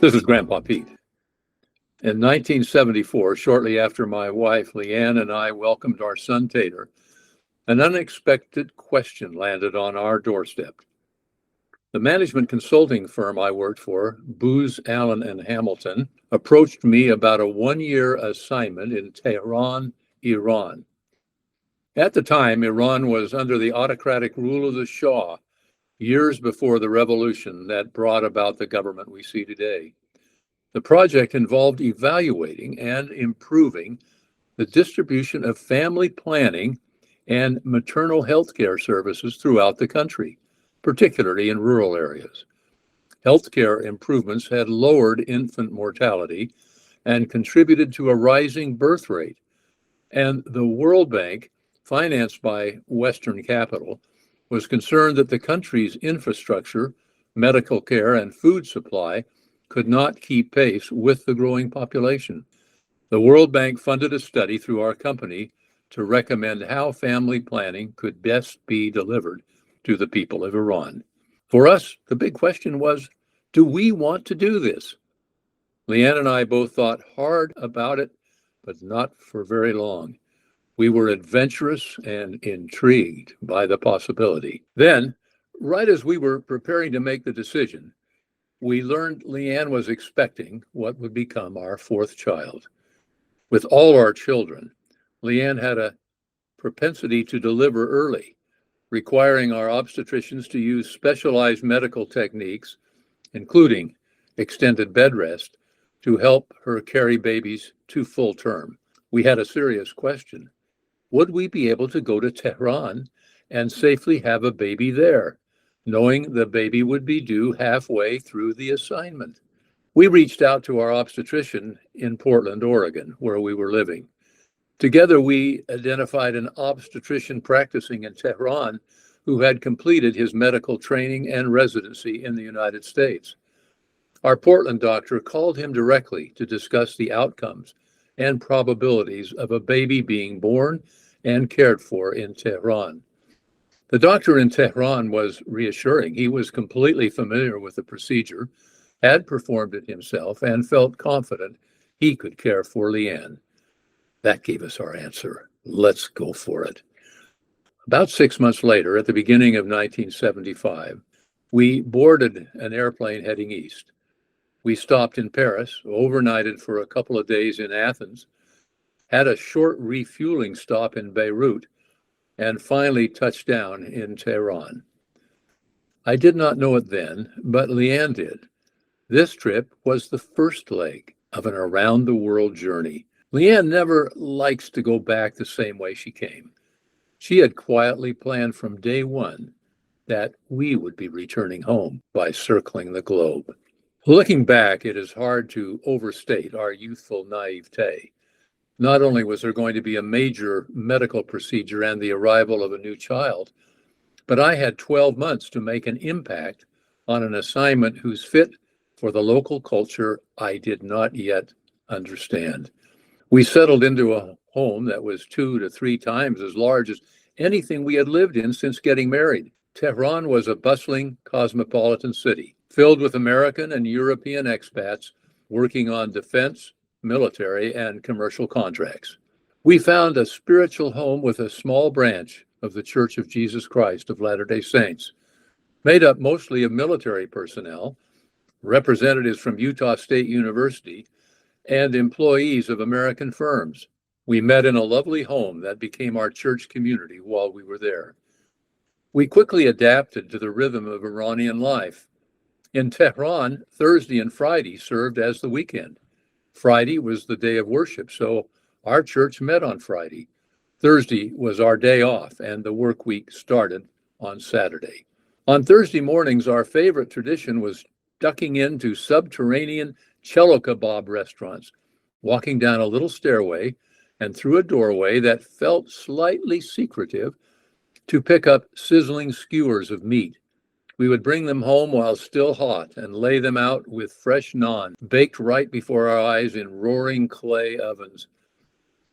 This is Grandpa Pete. In 1974, shortly after my wife Leanne and I welcomed our son Tater, an unexpected question landed on our doorstep. The management consulting firm I worked for, Booz Allen and Hamilton, approached me about a one-year assignment in Tehran, Iran. At the time, Iran was under the autocratic rule of the Shah, years before the revolution that brought about the government we see today. The project involved evaluating and improving the distribution of family planning and maternal health care services throughout the country, particularly in rural areas. Healthcare improvements had lowered infant mortality and contributed to a rising birth rate. And the World Bank, financed by Western capital, was concerned that the country's infrastructure, medical care, and food supply could not keep pace with the growing population. The World Bank funded a study through our company to recommend how family planning could best be delivered to the people of Iran. For us, the big question was, do we want to do this? Leanne and I both thought hard about it, but not for very long. We were adventurous and intrigued by the possibility. Then, right as we were preparing to make the decision, we learned Leanne was expecting what would become our fourth child. With all our children, Leanne had a propensity to deliver early, requiring our obstetricians to use specialized medical techniques, including extended bed rest, to help her carry babies to full term. We had a serious question. Would we be able to go to Tehran and safely have a baby there, knowing the baby would be due halfway through the assignment? We reached out to our obstetrician in Portland, Oregon, where we were living. Together, we identified an obstetrician practicing in Tehran who had completed his medical training and residency in the United States. Our Portland doctor called him directly to discuss the outcomes and probabilities of a baby being born and cared for in Tehran. The doctor in Tehran was reassuring. He was completely familiar with the procedure, had performed it himself, and felt confident he could care for Leanne. That gave us our answer. Let's go for it. About 6 months later, at the beginning of 1975, we boarded an airplane heading east. We stopped in Paris, overnighted for a couple of days in Athens, had a short refueling stop in Beirut, and finally touched down in Tehran. I did not know it then, but Leanne did. This trip was the first leg of an around-the-world journey. Leanne never likes to go back the same way she came. She had quietly planned from day one that we would be returning home by circling the globe. Looking back, it is hard to overstate our youthful naivete. Not only was there going to be a major medical procedure and the arrival of a new child, but I had 12 months to make an impact on an assignment whose fit for the local culture I did not yet understand. We settled into a home that was 2 to 3 times as large as anything we had lived in since getting married. Tehran was a bustling cosmopolitan city, filled with American and European expats working on defense, military, and commercial contracts. We found a spiritual home with a small branch of the Church of Jesus Christ of Latter-day Saints, made up mostly of military personnel, representatives from Utah State University, and employees of American firms. We met in a lovely home that became our church community while we were there. We quickly adapted to the rhythm of Iranian life. In Tehran, Thursday and Friday served as the weekend. Friday was the day of worship, so our church met on Friday. Thursday was our day off, and the work week started on Saturday. On Thursday mornings, our favorite tradition was ducking into subterranean cello kebab restaurants, walking down a little stairway and through a doorway that felt slightly secretive to pick up sizzling skewers of meat. We would bring them home while still hot and lay them out with fresh naan, baked right before our eyes in roaring clay ovens.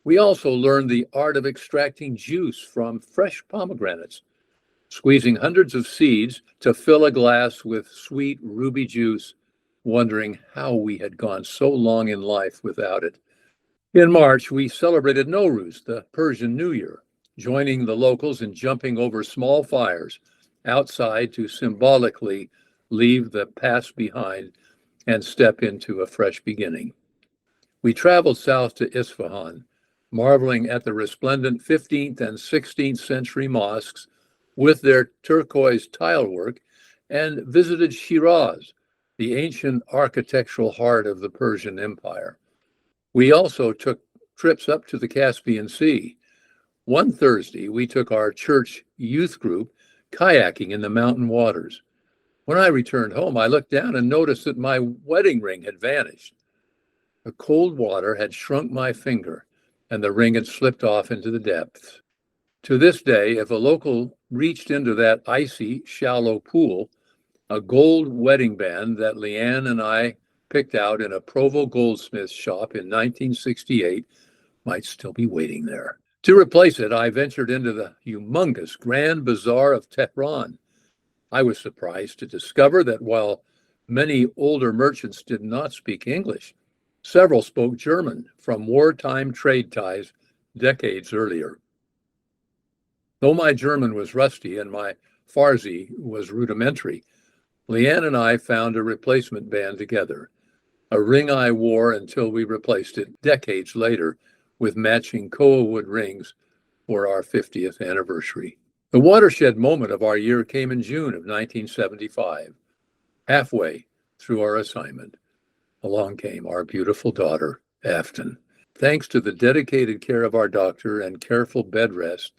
We also learned the art of extracting juice from fresh pomegranates, squeezing hundreds of seeds to fill a glass with sweet ruby juice wondering how we had gone so long in life without it. In March, we celebrated Nowruz, the Persian New Year, joining the locals in jumping over small fires outside to symbolically leave the past behind and step into a fresh beginning. We traveled south to Isfahan, marveling at the resplendent 15th and 16th century mosques with their turquoise tilework, and visited Shiraz, the ancient architectural heart of the Persian Empire. We also took trips up to the Caspian Sea. One Thursday, we took our church youth group kayaking in the mountain waters. When I returned home, I looked down and noticed that my wedding ring had vanished. The cold water had shrunk my finger, and the ring had slipped off into the depths. To this day, if a local reached into that icy, shallow pool, a gold wedding band that Leanne and I picked out in a Provo goldsmith shop in 1968 might still be waiting there. To replace it, I ventured into the humongous Grand Bazaar of Tehran. I was surprised to discover that while many older merchants did not speak English, several spoke German from wartime trade ties decades earlier. Though my German was rusty and my Farsi was rudimentary, Leanne and I found a replacement band together, a ring I wore until we replaced it decades later with matching koa wood rings for our 50th anniversary. The watershed moment of our year came in June of 1975. Halfway through our assignment, along came our beautiful daughter, Afton. Thanks to the dedicated care of our doctor and careful bed rest,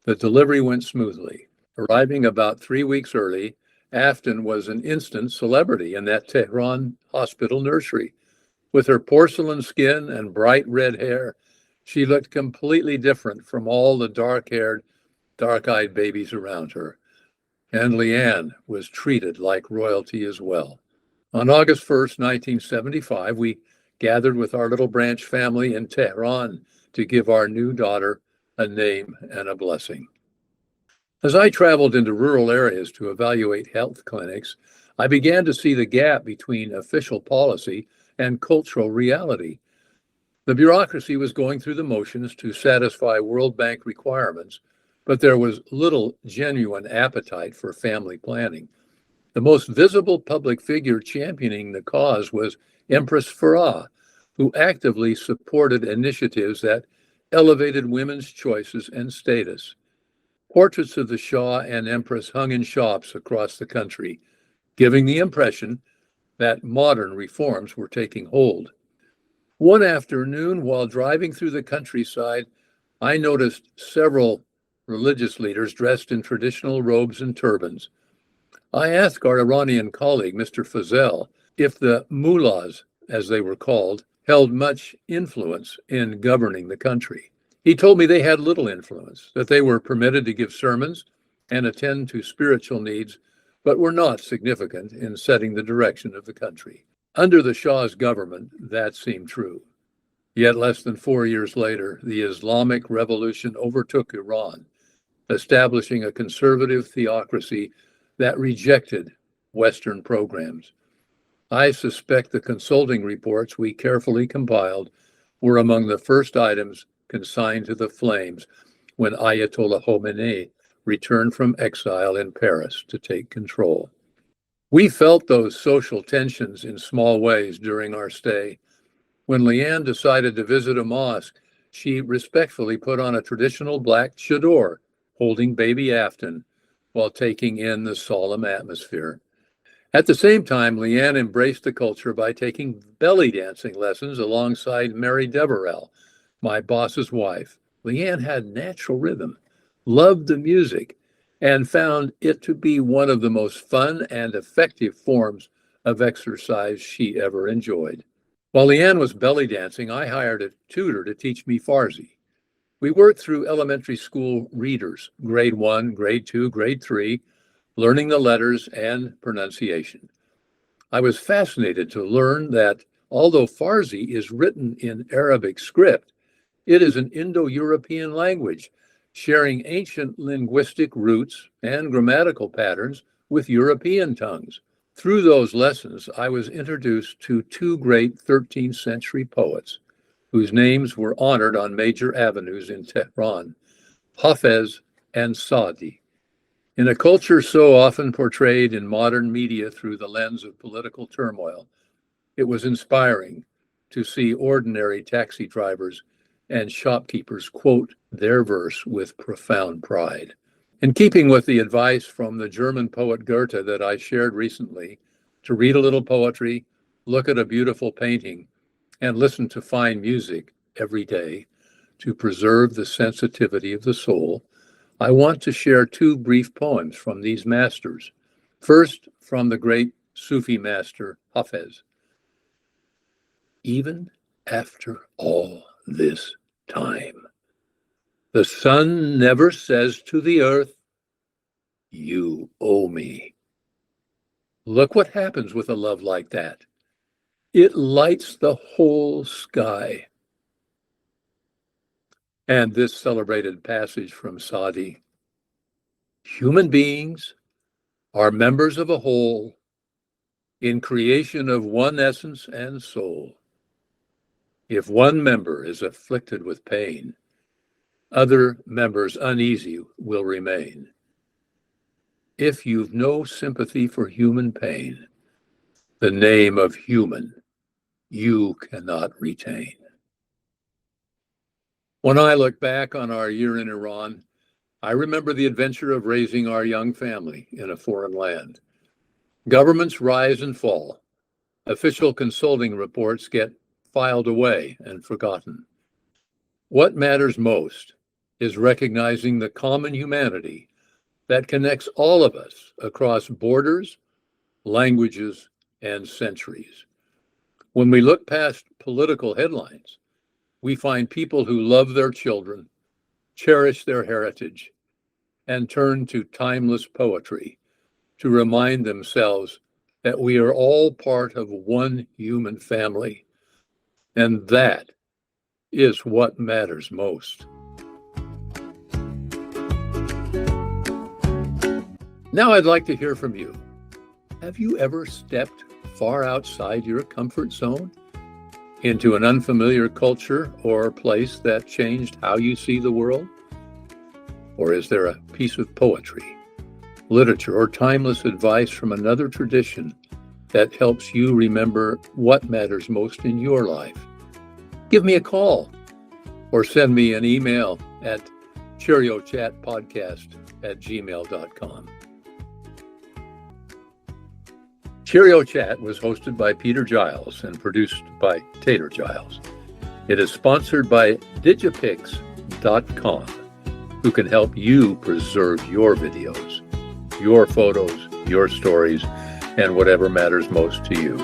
the delivery went smoothly. Arriving about 3 weeks early, Afton was an instant celebrity in that Tehran hospital nursery. With her porcelain skin and bright red hair, she looked completely different from all the dark-haired, dark-eyed babies around her. And Leanne was treated like royalty as well. On August 1st, 1975, we gathered with our little branch family in Tehran to give our new daughter a name and a blessing. As I traveled into rural areas to evaluate health clinics, I began to see the gap between official policy and cultural reality. The bureaucracy was going through the motions to satisfy World Bank requirements, but there was little genuine appetite for family planning. The most visible public figure championing the cause was Empress Farah, who actively supported initiatives that elevated women's choices and status. Portraits of the Shah and Empress hung in shops across the country, giving the impression that modern reforms were taking hold. One afternoon, while driving through the countryside, I noticed several religious leaders dressed in traditional robes and turbans. I asked our Iranian colleague, Mr. Fazel, if the mullahs, as they were called, held much influence in governing the country. He told me they had little influence, that they were permitted to give sermons and attend to spiritual needs, but were not significant in setting the direction of the country. Under the Shah's government, that seemed true. Yet less than 4 years later, the Islamic Revolution overtook Iran, establishing a conservative theocracy that rejected Western programs. I suspect the consulting reports we carefully compiled were among the first items consigned to the flames when Ayatollah Khomeini returned from exile in Paris to take control. We felt those social tensions in small ways during our stay. When Leanne decided to visit a mosque, she respectfully put on a traditional black chador, holding baby Afton, while taking in the solemn atmosphere. At the same time, Leanne embraced the culture by taking belly dancing lessons alongside Mary Deverell, my boss's wife. Leanne had natural rhythm, loved the music, and found it to be one of the most fun and effective forms of exercise she ever enjoyed. While Leanne was belly dancing, I hired a tutor to teach me Farsi. We worked through elementary school readers, grade 1, grade 2, grade 3, learning the letters and pronunciation. I was fascinated to learn that although Farsi is written in Arabic script, it is an Indo-European language, sharing ancient linguistic roots and grammatical patterns with European tongues. Through those lessons, I was introduced to two great 13th century poets whose names were honored on major avenues in Tehran, Hafez and Saadi. In a culture so often portrayed in modern media through the lens of political turmoil, it was inspiring to see ordinary taxi drivers and shopkeepers quote their verse with profound pride. In keeping with the advice from the German poet Goethe that I shared recently, to read a little poetry, look at a beautiful painting, and listen to fine music every day to preserve the sensitivity of the soul, I want to share two brief poems from these masters. First, from the great Sufi master Hafez. Even after all this time, the sun never says to the earth, "You owe me." Look what happens with a love like that. It lights the whole sky. And this celebrated passage from Saadi. Human beings are members of a whole in creation of one essence and soul. If one member is afflicted with pain, other members uneasy will remain. If you've no sympathy for human pain, the name of human you cannot retain. When I look back on our year in Iran, I remember the adventure of raising our young family in a foreign land. Governments rise and fall. Official consulting reports get filed away and forgotten. What matters most is recognizing the common humanity that connects all of us across borders, languages, and centuries. When we look past political headlines, we find people who love their children, cherish their heritage, and turn to timeless poetry to remind themselves that we are all part of one human family, and that is what matters most. Now I'd like to hear from you. Have you ever stepped far outside your comfort zone into an unfamiliar culture or place that changed how you see the world? Or is there a piece of poetry, literature, or timeless advice from another tradition that helps you remember what matters most in your life? Give me a call or send me an email at cheeriochatpodcast@gmail.com. Cheerio Chat was hosted by Peter Giles and produced by Tater Giles. It is sponsored by digipix.com, who can help you preserve your videos, your photos, your stories, and whatever matters most to you.